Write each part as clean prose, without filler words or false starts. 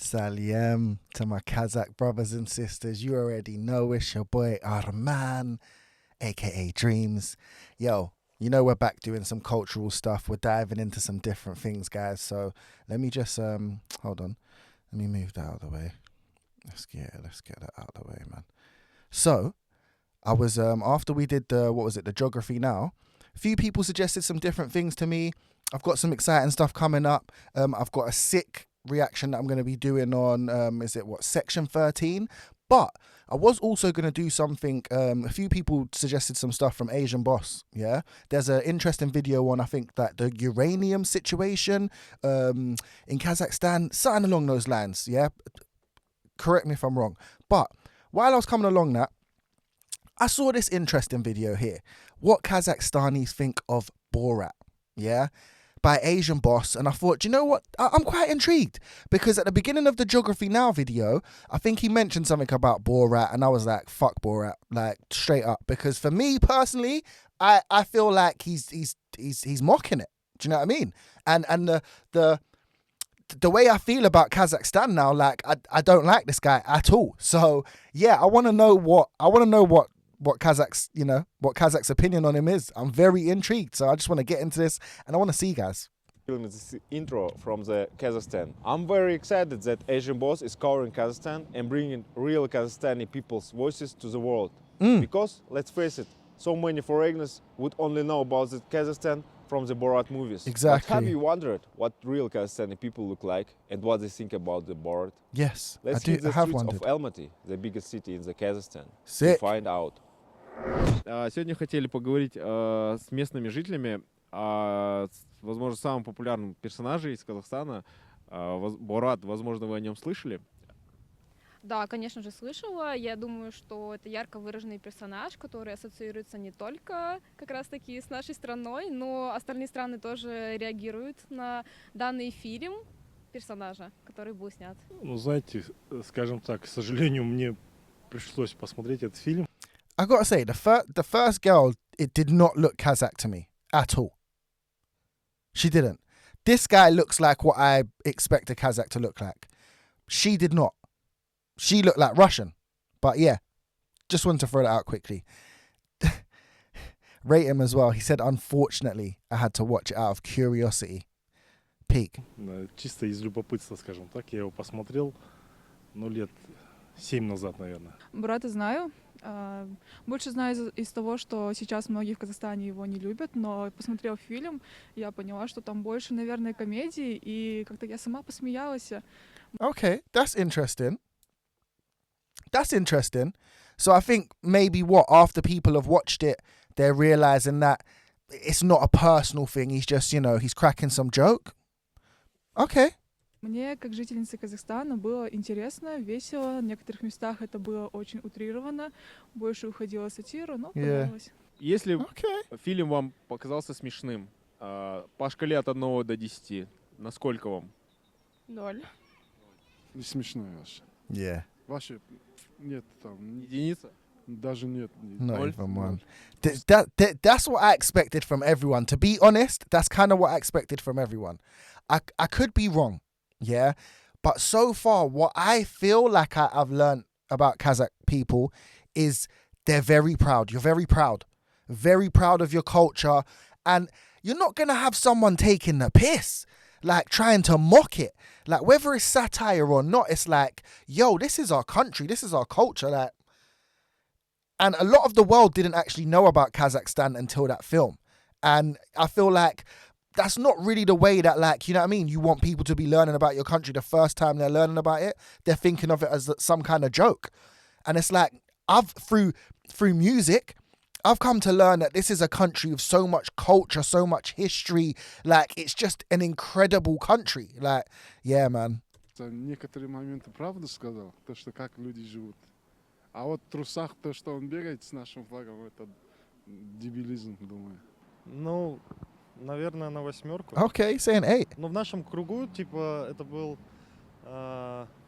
Saliem to my Kazakh brothers and sisters. You already know it's your boy Arman, aka Dreams. Yo, you know we're back doing some cultural stuff. We're diving into some different things, guys. So let me just hold on. Let me move that out of the way. Let's get that out of the way, man. So I was after we did the geography now. A few people suggested some different things to me. I've got some exciting stuff coming up. I've got a sick reaction that I'm going to be doing on section 13, but I was also going to do something. A few people suggested some stuff from Asian Boss. Yeah, there's an interesting video on, I think, that the uranium situation in Kazakhstan, something along those lines. Yeah, correct me if I'm wrong, but while I was coming along that, I saw this interesting video here. What Kazakhstanis think of Borat, yeah, by Asian Boss. And I thought, you know what? I'm quite intrigued, because at the beginning of the Geography Now video, I think he mentioned something about Borat, and I was like, fuck Borat, like straight up. Because for me personally, I feel like he's mocking it. Do you know what I mean? And the way I feel about Kazakhstan now, like I don't like this guy at all. So yeah, I want to know what Kazakh's, what Kazakh's opinion on him is. I'm very intrigued. So I just want to get into this, and I want to see you guys. This intro from the Kazakhstan. I'm very excited that Asian Boss is covering Kazakhstan and bringing real Kazakhstani people's voices to the world. Because, let's face it, so many foreigners would only know about the Kazakhstan from the Borat movies. Exactly. But have you wondered what real Kazakhstani people look like and what they think about the Borat? Yes, Let's hit the streets of Almaty, the biggest city in the Kazakhstan, to find out. Сегодня хотели поговорить с местными жителями о, возможно, самом популярном персонаже из Казахстана, Борат. Возможно, вы о нем слышали? Да, конечно же, слышала. Я думаю, что это ярко выраженный персонаж, который ассоциируется не только как раз-таки с нашей страной, но остальные страны тоже реагируют на данный фильм персонажа, который был снят. Ну, знаете, скажем так, к сожалению, мне пришлось посмотреть этот фильм. I gotta say, the first girl, it did not look Kazakh to me at all. She didn't. This guy looks like what I expect a Kazakh to look like. She did not. She looked like Russian. But yeah, just wanted to throw that out quickly. Rate him as well. He said, unfortunately, I had to watch it out of curiosity. Peak. Чисто из любопытства, скажем так, я его посмотрел, лет 7 назад, наверное. Бората знаю. Больше знаю из того, что сейчас многие в Казахстане его не любят, но посмотрев фильм, я поняла, что там больше, наверное, комедии, и как-то я сама посмеялась. Okay, that's interesting. That's interesting. So I think maybe after people have watched it, they're realizing that it's not a personal thing. He's just, he's cracking some joke. Okay. Мне, как жительнице Казахстана, было интересно, весело. В некоторых местах это было очень утрировано. Больше уходила сатира, но понравилось. Если фильм вам показался смешным, по шкале от 1 до 10, насколько вам? 0. Не смешной вообще. Yeah. Вообще нет там. Единица? Даже нет. Not even one. That's what I expected from everyone. To be honest, that's kind of what I expected from everyone. I could be wrong. Yeah, but so far, what I feel like I've learned about Kazakh people is they're very proud. You're very proud of your culture, and you're not gonna have someone taking the piss, like trying to mock it. Like whether it's satire or not, it's like, yo, this is our country, this is our culture. Like, and a lot of the world didn't actually know about Kazakhstan until that film, and I feel like that's not really the way that, like, you know what I mean? You want people to be learning about your country the first time they're learning about it. They're thinking of it as some kind of joke. And it's like, through music, I've come to learn that this is a country with so much culture, so much history. Like, it's just an incredible country. Like, yeah, man. Некоторые моменты правду сказал, то, что как люди живут. А вот в трусах то, что он бегает с нашим флагом, это дебилизм, думаю. Ну... Наверное, на 8. Okay, saying 8. Но в нашем кругу, это был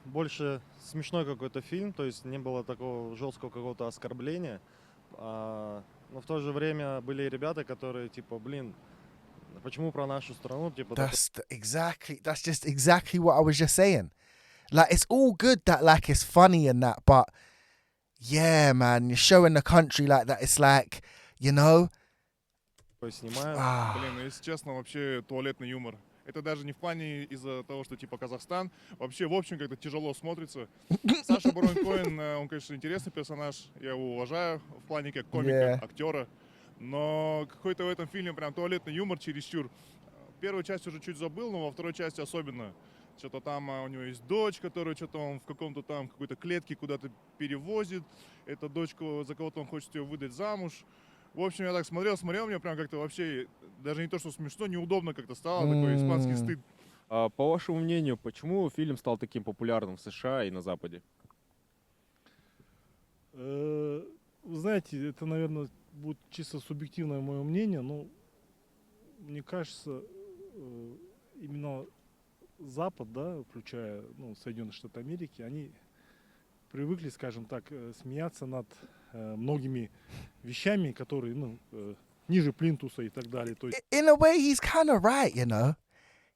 больше смешной какой-то фильм, то есть не было такого жесткого какого-то оскорбления. Но в то же время были ребята, которые, почему про нашу страну? That's just exactly what I was just saying. Like, it's all good that, like, it's funny and that, but yeah, man, you're showing the country like that. It's like, you know, Снимают. Блин, ну если честно, вообще туалетный юмор. Это даже не в плане из-за того, что типа Казахстан. Вообще, в общем, как-то тяжело смотрится. Саша Барон Коэн, он, конечно, интересный персонаж. Я его уважаю в плане как комика, актера. Но какой-то в этом фильме прям туалетный юмор чересчур. Первую часть уже чуть забыл, но во второй части особенно. Что-то там у него есть дочь, которую что-то он в каком-то там какой-то клетке куда-то перевозит. Эта дочка, за кого-то он хочет ее выдать замуж. В общем, я так смотрел, мне прям как-то вообще, даже не то, что смешно, неудобно как-то стало, такой испанский стыд. А по вашему мнению, почему фильм стал таким популярным в США и на Западе? Вы знаете, это, наверное, будет чисто субъективное мое мнение, но мне кажется, именно Запад, да, включая Соединенные Штаты Америки, они привыкли, скажем так, смеяться над многими вещами, которые ниже плинтуса и так далее. То есть, in a way, he's kind of right, you know.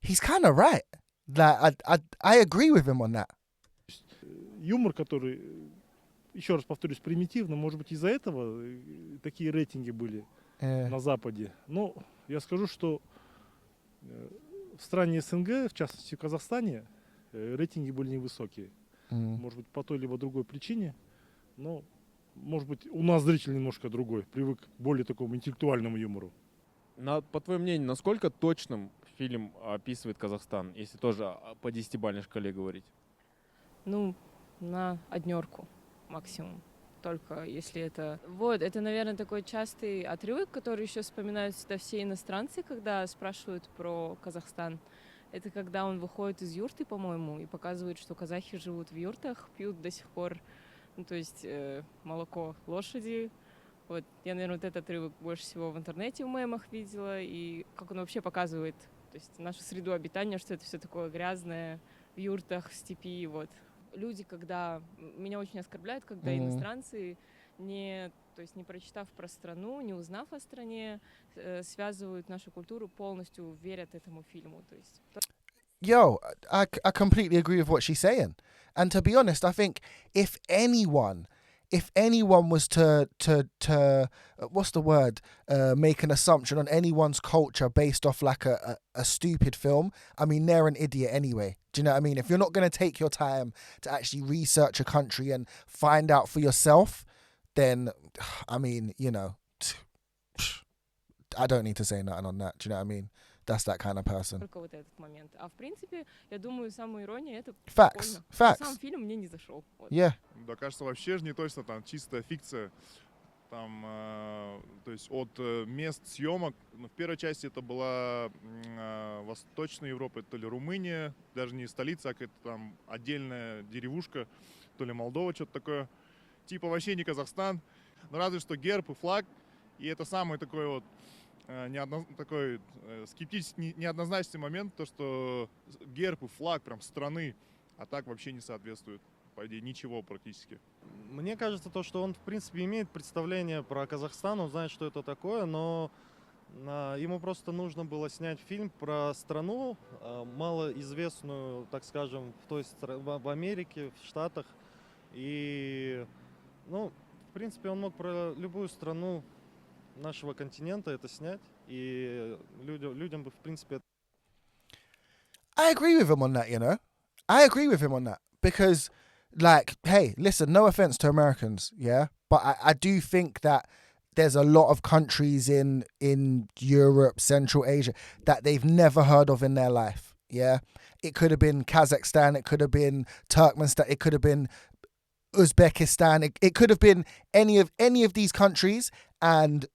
He's kind of right. Like, I agree with him on that. юмор, который, еще раз повторюсь, примитивно, может быть, из-за этого такие рейтинги были на Западе. Но я скажу, что в стране СНГ, в частности в Казахстане, рейтинги были невысокие. Может быть, по той либо другой причине, но, может быть, у нас зритель немножко другой, привык к более такому интеллектуальному юмору. По твоему мнению, насколько точным фильм описывает Казахстан, если тоже по 10-бальной шкале говорить? Ну, на 1 максимум. Только если это... Вот, это, наверное, такой частый отрывок, который еще вспоминают всегда все иностранцы, когда спрашивают про Казахстан. Это когда он выходит из юрты, по-моему, и показывает, что казахи живут в юртах, пьют до сих пор, то есть молоко лошади. Вот, я, наверное, вот этот отрывок больше всего в интернете, в мемах видела, и как он вообще показывает, то есть нашу среду обитания, что это все такое грязное, в юртах, в степи, вот. Люди, когда... Меня очень оскорбляют, когда иностранцы, то есть не прочитав про страну, не узнав о стране, связывают нашу культуру полностью, верят этому фильму. То есть... Yo, I completely agree with what she's saying. And to be honest, I think if anyone was to what's the word, make an assumption on anyone's culture based off like a stupid film, I mean, they're an idiot anyway. Do you know what I mean? If you're not going to take your time to actually research a country and find out for yourself, then, I mean, you know, I don't need to say nothing on that. Do you know what I mean? That's that kind of person. Только вот этот момент. А в принципе, я думаю, самая ирония — это Facts. прикольно. Сам фильм мне не зашел. Вот. Yeah. Да, кажется, вообще же не точно, там чистая фикция. Там, то есть от мест съемок, в первой части это была Восточная Европа, то ли Румыния, даже не столица, а какая-то там отдельная деревушка, то ли Молдова, что-то такое. Типа вообще не Казахстан, но разве что герб и флаг, и это самый такой вот такой скептический, неоднозначный момент, то что герб и флаг прям страны, а так вообще не соответствует. По идее, ничего практически. Мне кажется, то, что он, в принципе, имеет представление про Казахстан, он знает, что это такое, но ему просто нужно было снять фильм про страну, малоизвестную, так скажем, в Америке, в Штатах. И, в принципе, он мог про любую страну нашего континента это снять, и людям бы, в принципе... I agree with him on that, you know? I agree with him on that. Because, like, hey, listen, no offense to Americans, yeah? But I do think that there's a lot of countries in Europe, Central Asia, that they've never heard of in their life, yeah? It could have been Kazakhstan, it could have been Turkmenistan, it could have been Uzbekistan, it could have been any of these countries, and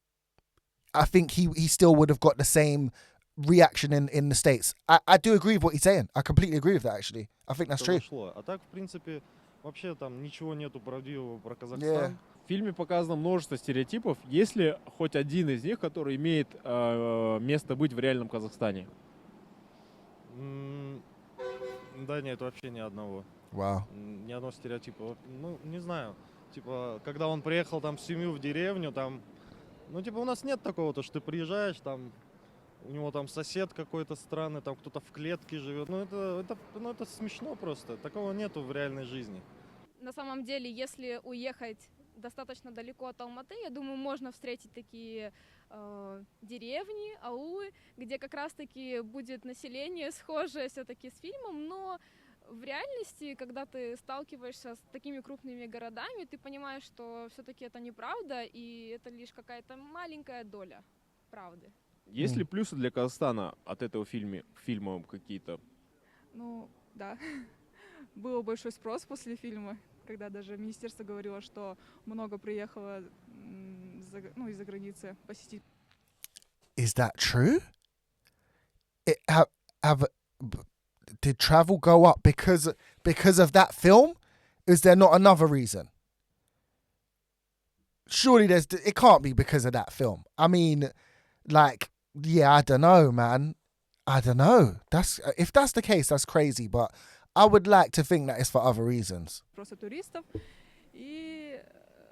I think he still would have got the same reaction in the States. I do agree with what he's saying. I completely agree with that, actually. I think that's true. А так, в принципе, вообще там ничего нету правдивого про Казахстан. В фильме показано множество стереотипов. Есть ли хоть один из них, который имеет место быть в реальном Казахстане? Да нет, вообще ни одного. Wow. Ни одного стереотипа. Не знаю. Типа, когда он приехал там в семью в деревню, там... у нас нет такого, то что ты приезжаешь, там у него там сосед какой-то странный, там кто-то в клетке живет. Ну это смешно просто. Такого нету в реальной жизни. На самом деле, если уехать достаточно далеко от Алматы, я думаю, можно встретить такие деревни, аулы, где как раз-таки будет население схожее все-таки с фильмом, но в реальности, когда ты сталкиваешься с такими крупными городами, ты понимаешь, что все-таки это неправда, и это лишь какая-то маленькая доля правды. Есть ли плюсы для Казахстана от этого фильма какие-то? Ну, да. Был большой спрос после фильма, когда даже министерство говорило, что много приехало из-за границы посетить. Is that true? Did travel go up because of that film? Is there not another reason? Surely it can't be because of that film. I mean, like, yeah, I don't know, man. I don't know. If that's the case, that's crazy, but I would like to think that it's for other reasons. Просто туристов. И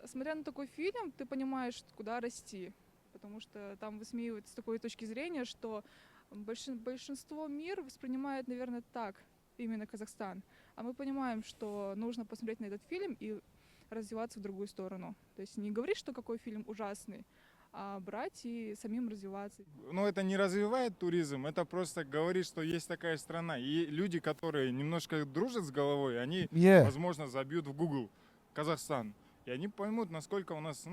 смотря на такой фильм, ты понимаешь, куда расти. Потому что там высмеивают с такой точки зрения, что большинство мира воспринимает, наверное, так, именно Казахстан. А мы понимаем, что нужно посмотреть на этот фильм и развиваться в другую сторону. То есть не говорить, что какой фильм ужасный, а брать и самим развиваться. Но это не развивает туризм, это просто говорит, что есть такая страна. И люди, которые немножко дружат с головой, они, возможно, забьют в Google Казахстан. И они поймут, насколько у нас,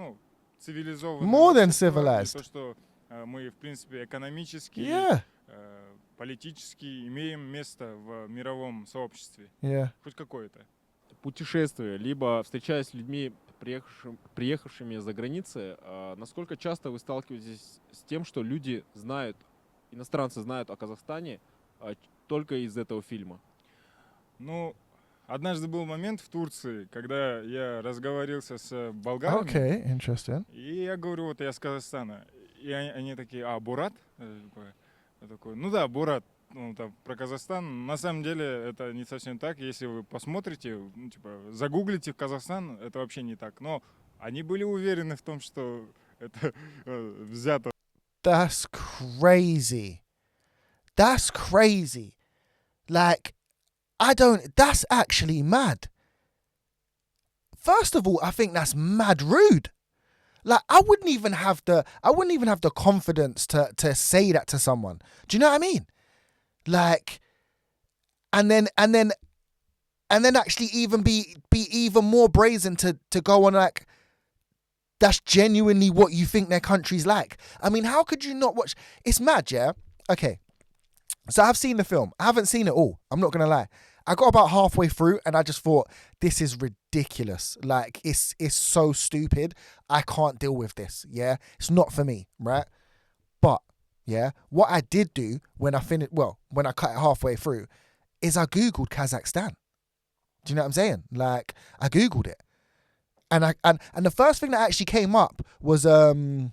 цивилизованное More than общество, civilized. И то, что мы, в принципе, экономически, политически имеем место в мировом сообществе. Хоть какое-то. Путешествия, либо встречаясь с людьми, приехавшими за границы, насколько часто вы сталкиваетесь с тем, что люди знают, иностранцы знают о Казахстане только из этого фильма? Однажды был момент в Турции, когда я разговорился с болгарами. Okay, interesting. И я говорю, я с Казахстана. И они такие, Бурат? Я такой, да, Бурат. Там, про Казахстан. На самом деле это не совсем так. Если вы посмотрите, загуглите Казахстан, это вообще не так. Но они были уверены в том, что это взято. That's crazy. That's crazy. Like, that's actually mad. First of all, I think that's mad rude. Like, I wouldn't even have the confidence to say that to someone. Do you know what I mean? Like, and then actually even be even more brazen to go on like, that's genuinely what you think their country's like. I mean, how could you not watch? It's mad, yeah? Okay. So I've seen the film. I haven't seen it all. I'm not going to lie. I got about halfway through and I just thought, this is ridiculous. Like, it's so stupid. I can't deal with this, yeah? It's not for me, right? But, yeah, what I did do when I cut it halfway through is I Googled Kazakhstan. Do you know what I'm saying? Like, I Googled it. And the first thing that actually came up was, not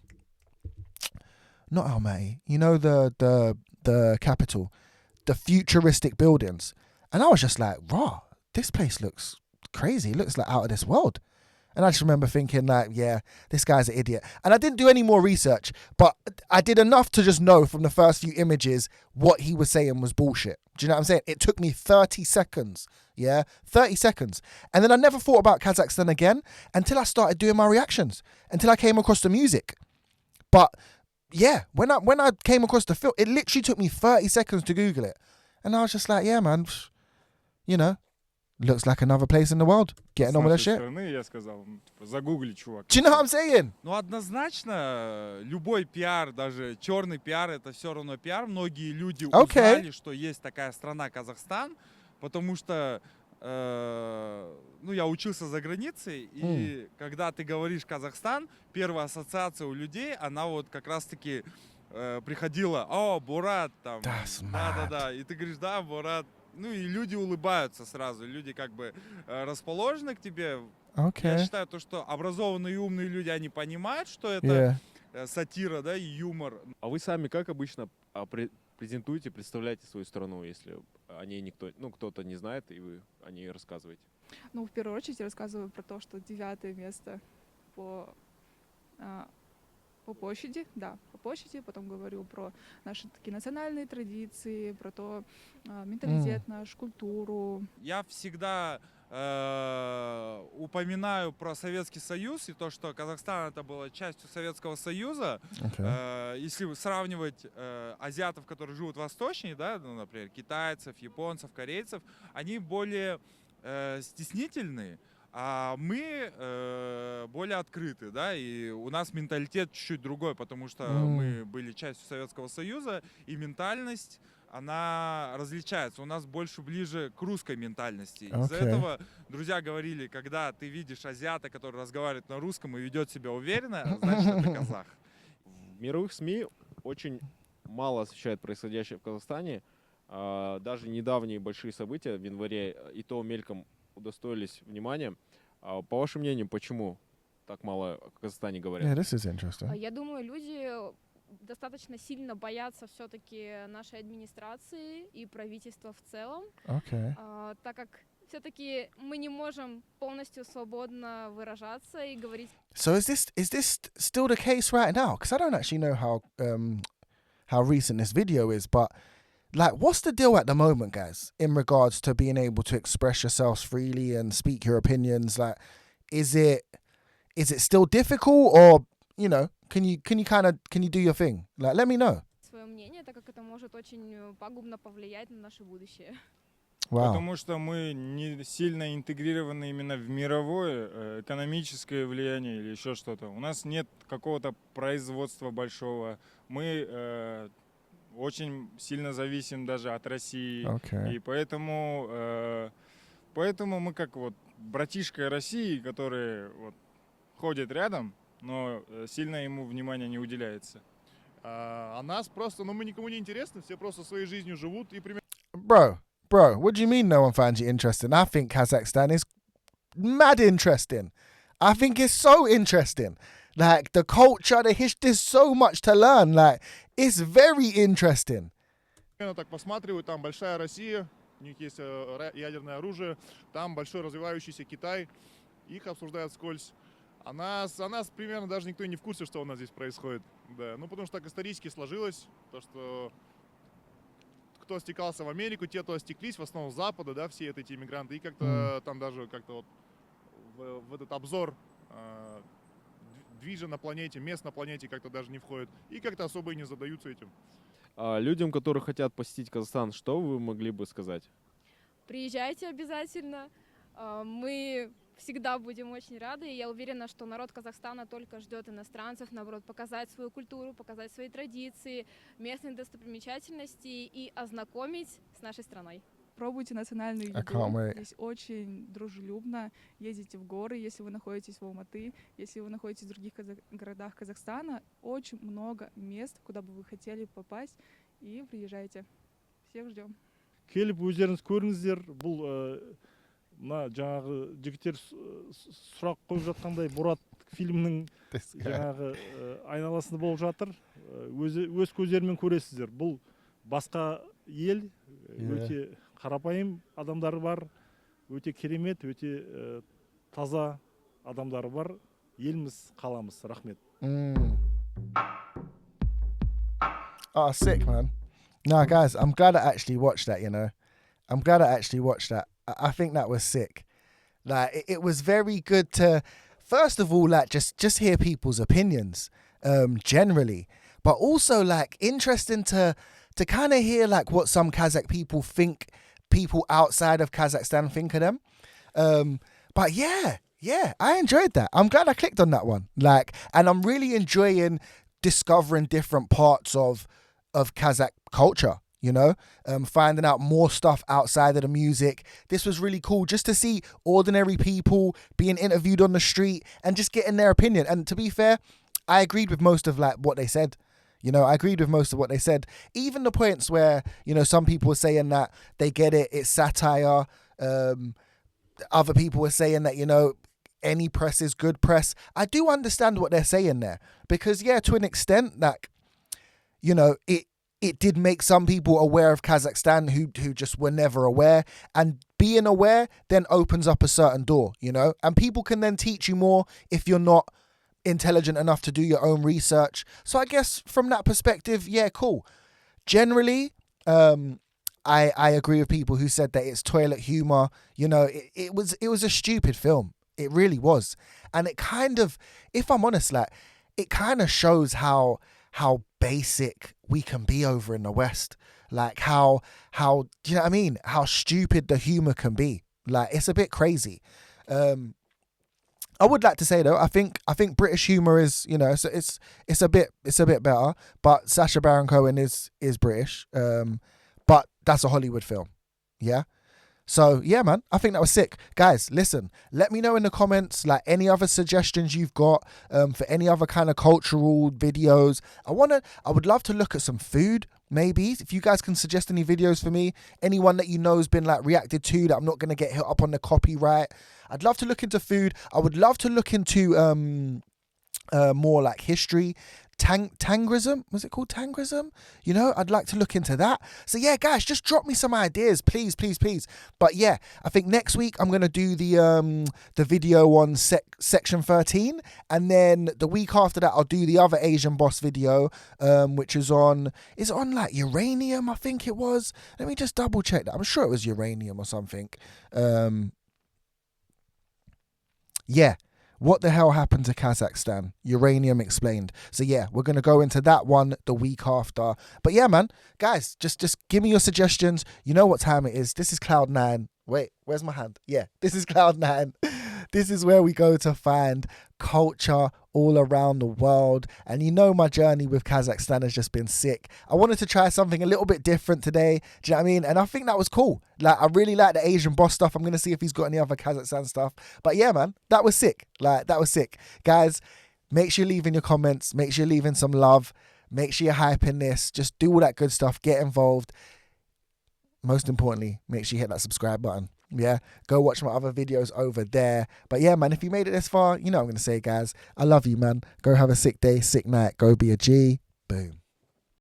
Almaty, you know, the capital, the futuristic buildings. And I was just like, raw, this place looks crazy. It looks like out of this world. And I just remember thinking like, yeah, this guy's an idiot. And I didn't do any more research, but I did enough to just know from the first few images what he was saying was bullshit. Do you know what I'm saying? It took me 30 seconds. Yeah, 30 seconds. And then I never thought about Kazakhstan again until I started doing my reactions, until I came across the music. But yeah, when I came across the film, it literally took me 30 seconds to Google it. And I was just like, yeah, man, you know, looks like another place in the world. Getting on with that shit. Я сказал, загугли, чувак. Do you know what I'm saying? Однозначно, любой пиар, даже черный пиар, это все равно пиар. Многие люди узнали, что есть такая страна Казахстан, потому что, я учился за границей, и когда ты говоришь Казахстан, первая ассоциация у людей, она вот как раз-таки приходила, Борат, там, да, и ты говоришь, да, Борат. И люди улыбаются сразу, люди как бы расположены к тебе. Okay. Я считаю, что образованные и умные люди, они понимают, что это сатира, да, и юмор. А вы сами как обычно презентуете, представляете свою страну, если о ней кто-то не знает, и вы о ней рассказываете? В первую очередь я рассказываю про то, что 9-е место по По площади, да, по площади. Потом говорю про наши такие национальные традиции, про то менталитет наш, культуру. Я всегда упоминаю про Советский Союз и то, что Казахстан это было частью Советского Союза. Если сравнивать азиатов, которые живут восточнее, да, ну, например, китайцев, японцев, корейцев, они более стеснительные. А мы более открыты, да, и у нас менталитет чуть-чуть другой, потому что мы были частью Советского Союза, и ментальность, она различается. У нас больше ближе к русской ментальности. Из-за этого друзья говорили, когда ты видишь азиата, который разговаривает на русском и ведет себя уверенно, значит, это казах. В мировых СМИ очень мало освещают происходящее в Казахстане. Даже недавние большие события в январе и то мельком удостоились внимания. По вашему мнению, почему так мало о Казахстане говорят? Yeah, this is interesting. Я думаю, люди достаточно сильно боятся все-таки нашей администрации и правительства в целом, так как все-таки мы не можем полностью свободно выражаться и говорить. So is this still the case right now? Because I don't actually know how recent this video is, but like, what's the deal at the moment, guys, in regards to being able to express yourselves freely and speak your opinions? Like, is it still difficult, or you know, can you do your thing? Like, let me know. Свое мнение, так как это может очень пагубно повлиять на наше будущее. Wow. Потому что мы не сильно интегрированы именно в мировое экономическое влияние или еще что-то. У нас нет какого-то производства большого. Мы очень сильно зависим даже от России. И поэтому мы как вот братишка России, который вот ходит рядом, но сильно ему внимания не уделяется. А нас просто, мы никому не интересны, все просто своей жизнью живут и примерно... Bro, what do you mean no one finds you interesting? I think Kazakhstan is mad interesting. I think it's so interesting. Like, the culture, the history, there's so much to learn. Like, it's very interesting. Так посматривают, там большая Россия, у них есть ядерное оружие, там большой развивающийся Китай, их обсуждают вскользь. А нас примерно даже никто не в курсе, что у нас здесь происходит. Да. Ну, потому что так исторически сложилось, то, что кто стекался в Америку, те, кто стеклись, в основном с Запада, да, все эти иммигранты. И как-то там даже как-то вот в этот обзор движа на планете, мест на планете как-то даже не входит. И как-то особо и не задаются этим. Людям, которые хотят посетить Казахстан, что вы могли бы сказать? Приезжайте обязательно. Мы всегда будем очень рады. И я уверена, что народ Казахстана только ждет иностранцев, наоборот, показать свою культуру, показать свои традиции, местные достопримечательности и ознакомить с нашей страной. Пробуйте национальную еду. Здесь очень дружелюбно. Ездите в горы, если вы находитесь в Алматы, если вы находитесь в других городах Казахстана. Очень много мест, куда бы вы хотели попасть. И приезжайте. Всех ждем. Келіп өздеріңіз көріңіздер. Бұл мына жаңағы жігіттер сұрақ қойып жатқандай Борат фильмнің жаңағы айналасында болып жатыр. Өз көздерімен көресіздер. Бұл басқа ел, өте қарапайым адамдары бар, өте керемет, өте таза адамдары бар. Еліміз, қаламыз. Рахмет. Oh, sick, man. No, guys, I'm glad I actually watched that, you know. I'm glad I actually watched that. I think that was sick. Like, it was very good to, first of all, like, just hear people's opinions, generally. But also, like, interesting to kind of hear, like, what some Kazakh people outside of Kazakhstan think of them. But yeah, I enjoyed that. I'm glad I clicked on that one. Like, and I'm really enjoying discovering different parts of Kazakh culture, you know, finding out more stuff outside of the music. This was really cool just to see ordinary people being interviewed on the street and just getting their opinion. And to be fair, I agreed with most of like what they said. You know, I agreed with most of what they said. Even the points where, you know, some people were saying that they get it, it's satire. Other people were saying that, you know, any press is good press. I do understand what they're saying there. Because, yeah, to an extent, like, you know, it did make some people aware of Kazakhstan who just were never aware. And being aware then opens up a certain door, you know. And people can then teach you more if you're not intelligent enough to do your own research. So I guess from that perspective, yeah, cool. Generally, I agree with people who said that it's toilet humor. You know, it was a stupid film. It really was. And it kind of, if I'm honest, like, it kind of shows how basic we can be over in the West. Like how do you know what I mean? How stupid the humor can be. Like, it's a bit crazy. I would like to say though, I think British humor is, you know, it's a bit better. But Sacha Baron Cohen is British. But that's a Hollywood film. Yeah. So yeah, man, I think that was sick. Guys, listen, let me know in the comments, like, any other suggestions you've got for any other kind of cultural videos. I would love to look at some food, maybe. If you guys can suggest any videos for me, anyone that you know has been like reacted to that I'm not going to get hit up on the copyright. I'd love to look into food. I would love to look into more like history. Tangrism, was it called Tangrism? You know, I'd like to look into that. So yeah, guys, just drop me some ideas, please. But yeah, I think next week I'm gonna do the video on section 13, and then the week after that I'll do the other Asian boss video, which is on like uranium, I think it was. Let me just double check that. I'm sure it was uranium or something. Yeah. What the hell happened to Kazakhstan? Uranium explained. So yeah, we're going to go into that one the week after. But yeah, man, guys, just give me your suggestions. You know what time it is. This is Cloud9. Wait, where's my hand? Yeah, this is Cloud9. This is where we go to find culture all around the world. And you know my journey with Kazakhstan has just been sick. I wanted to try something a little bit different today. Do you know what I mean? And I think that was cool. Like, I really like the Asian boss stuff. I'm going to see if he's got any other Kazakhstan stuff. But yeah, man, that was sick. Like, that was sick. Guys, make sure you leave in your comments. Make sure you leave in some love. Make sure you're hyping this. Just do all that good stuff. Get involved. Most importantly, make sure you hit that subscribe button. Yeah, go watch my other videos over there. But yeah, man, if you made it this far, you know what I'm going to say, guys. I love you, man. Go have a sick day, sick night. Go be a G. Boom.